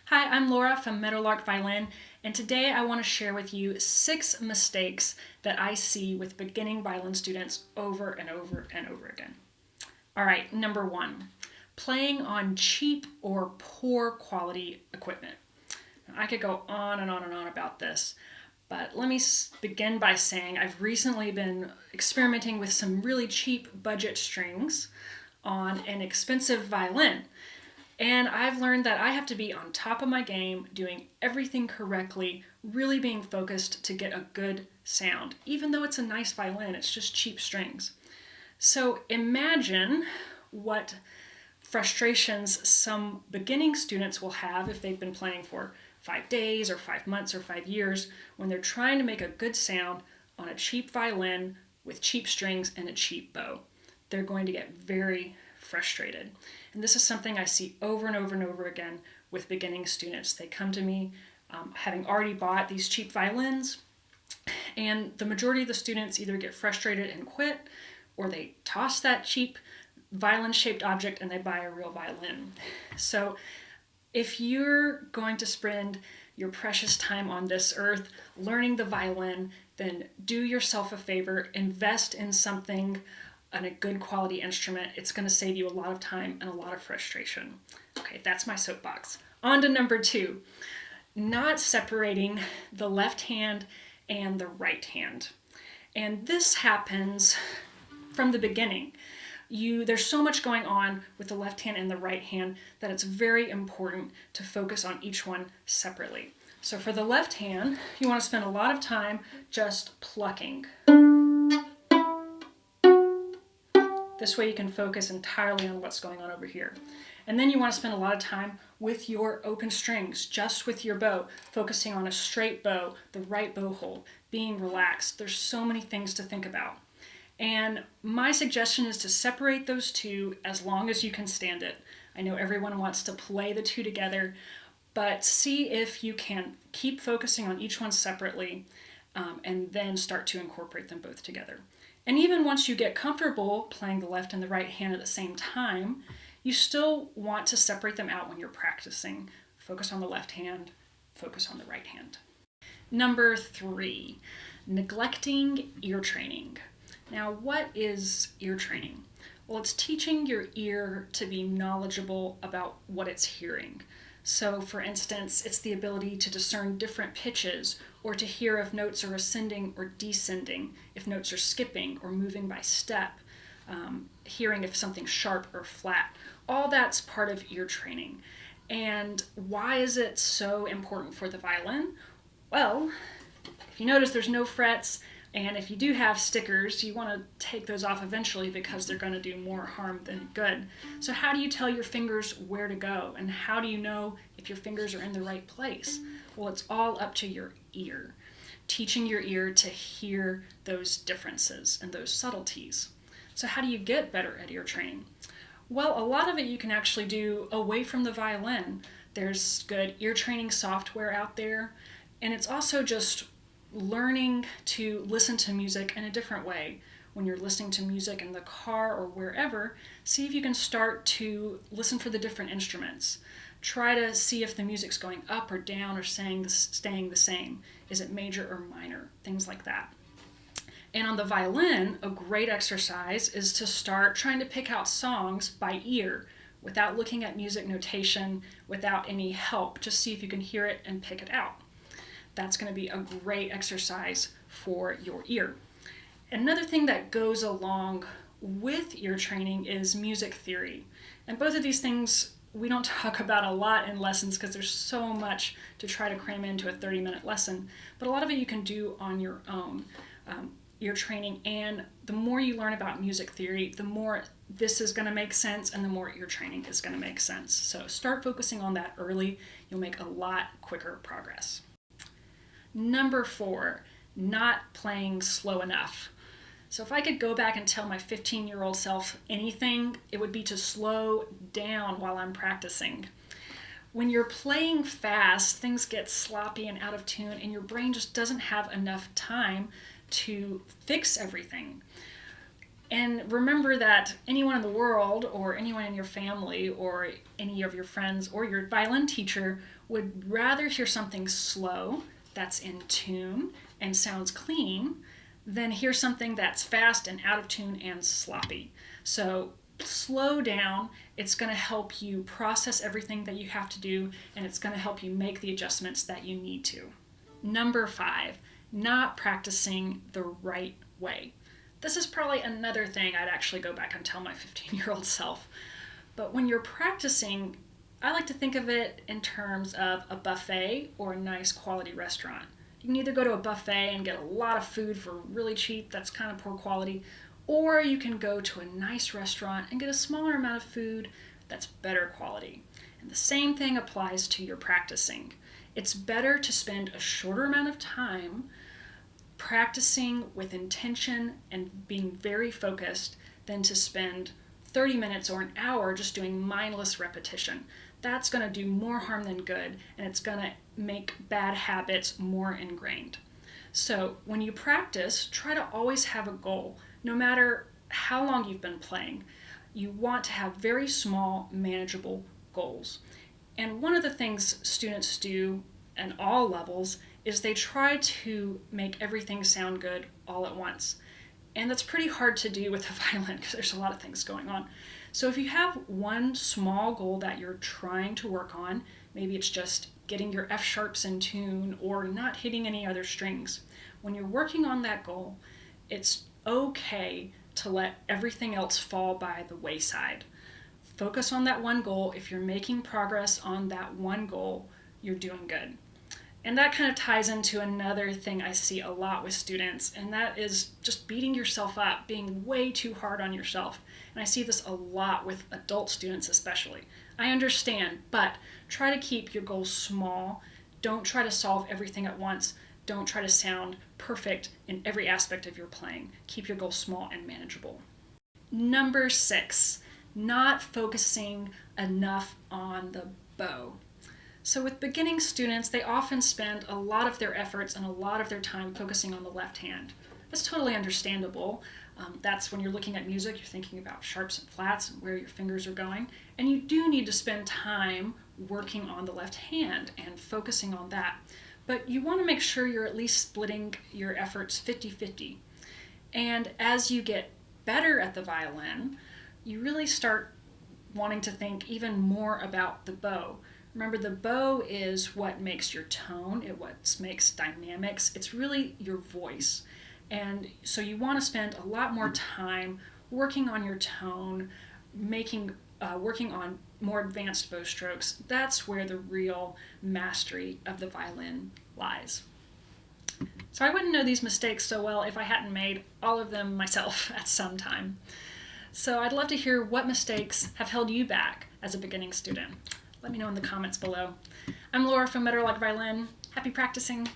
Hi, I'm Laura from Meadowlark Violin, and today I want to share with you 6 mistakes that I see with beginning violin students over and over and over again. All right, number 1, playing on cheap or poor quality equipment. I could go on and on and on about this, but let me begin by saying I've recently been experimenting with some really cheap budget strings on an expensive violin. And I've learned that I have to be on top of my game, doing everything correctly, really being focused to get a good sound. Even though it's a nice violin, it's just cheap strings. So imagine what frustrations some beginning students will have if they've been playing for 5 days or 5 months or 5 years when they're trying to make a good sound on a cheap violin with cheap strings and a cheap bow. They're going to get very frustrated. And this is something I see over and over and over again with beginning students. They come to me having already bought these cheap violins, and the majority of the students either get frustrated and quit, or they toss that cheap violin-shaped object and they buy a real violin. So if you're going to spend your precious time on this earth learning the violin, then do yourself a favor, invest in something and a good quality instrument. It's going to save you a lot of time and a lot of frustration. Okay, that's my soapbox. On to number 2, not separating the left hand and the right hand. And this happens from the beginning. There's so much going on with the left hand and the right hand that it's very important to focus on each one separately. So for the left hand, you want to spend a lot of time just plucking. This way you can focus entirely on what's going on over here. And then you want to spend a lot of time with your open strings, just with your bow, focusing on a straight bow, the right bow hold, being relaxed. There's so many things to think about. And my suggestion is to separate those two as long as you can stand it. I know everyone wants to play the two together, but see if you can keep focusing on each one separately and then start to incorporate them both together. And even once you get comfortable playing the left and the right hand at the same time, you still want to separate them out when you're practicing. Focus on the left hand, focus on the right hand. Number 3, neglecting ear training. Now, what is ear training? Well, it's teaching your ear to be knowledgeable about what it's hearing. So, for instance, it's the ability to discern different pitches or to hear if notes are ascending or descending, if notes are skipping or moving by step, hearing if something's sharp or flat. All that's part of ear training. And why is it so important for the violin? Well, if you notice, there's no frets, and if you do have stickers, you want to take those off eventually because they're going to do more harm than good. So how do you tell your fingers where to go? And how do you know if your fingers are in the right place? Well, it's all up to your ear. Teaching your ear to hear those differences and those subtleties. So how do you get better at ear training? Well, a lot of it you can actually do away from the violin. There's good ear training software out there, and it's also just learning to listen to music in a different way. When you're listening to music in the car or wherever, see if you can start to listen for the different instruments. Try to see if the music's going up or down or staying the same. Is it major or minor? Things like that. And on the violin, a great exercise is to start trying to pick out songs by ear without looking at music notation, without any help. Just see if you can hear it and pick it out. That's going to be a great exercise for your ear. Another thing that goes along with ear training is music theory. And both of these things we don't talk about a lot in lessons because there's so much to try to cram into a 30-minute lesson. But a lot of it you can do on your own. Ear training, and the more you learn about music theory, the more this is going to make sense and the more ear training is going to make sense. So start focusing on that early. You'll make a lot quicker progress. Number 4, not playing slow enough. So if I could go back and tell my 15-year-old self anything, it would be to slow down while I'm practicing. When you're playing fast, things get sloppy and out of tune, and your brain just doesn't have enough time to fix everything. And remember that anyone in the world or anyone in your family or any of your friends or your violin teacher would rather hear something slow that's in tune and sounds clean than hear something that's fast and out of tune and sloppy. So slow down. It's going to help you process everything that you have to do, and it's going to help you make the adjustments that you need to. Number 5, not practicing the right way. This is probably another thing I'd actually go back and tell my 15-year-old self. But when you're practicing, I like to think of it in terms of a buffet or a nice quality restaurant. You can either go to a buffet and get a lot of food for really cheap, that's kind of poor quality, or you can go to a nice restaurant and get a smaller amount of food that's better quality. And the same thing applies to your practicing. It's better to spend a shorter amount of time practicing with intention and being very focused than to spend 30 minutes or an hour just doing mindless repetition. That's going to do more harm than good, and it's going to make bad habits more ingrained. So when you practice, try to always have a goal. No matter how long you've been playing, you want to have very small, manageable goals. And one of the things students do at all levels is they try to make everything sound good all at once. And that's pretty hard to do with the violin because there's a lot of things going on. So if you have one small goal that you're trying to work on, maybe it's just getting your F sharps in tune or not hitting any other strings. When you're working on that goal, it's okay to let everything else fall by the wayside. Focus on that one goal. If you're making progress on that one goal, you're doing good. And that kind of ties into another thing I see a lot with students, and that is just beating yourself up, being way too hard on yourself. And I see this a lot with adult students especially. I understand, but try to keep your goals small. Don't try to solve everything at once. Don't try to sound perfect in every aspect of your playing. Keep your goals small and manageable. Number 6, not focusing enough on the bow. So with beginning students, they often spend a lot of their efforts and a lot of their time focusing on the left hand. That's totally understandable. That's when you're looking at music, you're thinking about sharps and flats and where your fingers are going. And you do need to spend time working on the left hand and focusing on that. But you want to make sure you're at least splitting your efforts 50-50. And as you get better at the violin, you really start wanting to think even more about the bow. Remember, the bow is what makes your tone, what makes dynamics. It's really your voice. And so you want to spend a lot more time working on your tone, working on more advanced bow strokes. That's where the real mastery of the violin lies. So I wouldn't know these mistakes so well if I hadn't made all of them myself at some time. So I'd love to hear what mistakes have held you back as a beginning student. Let me know in the comments below. I'm Laura from Meadowlark Violin. Happy practicing!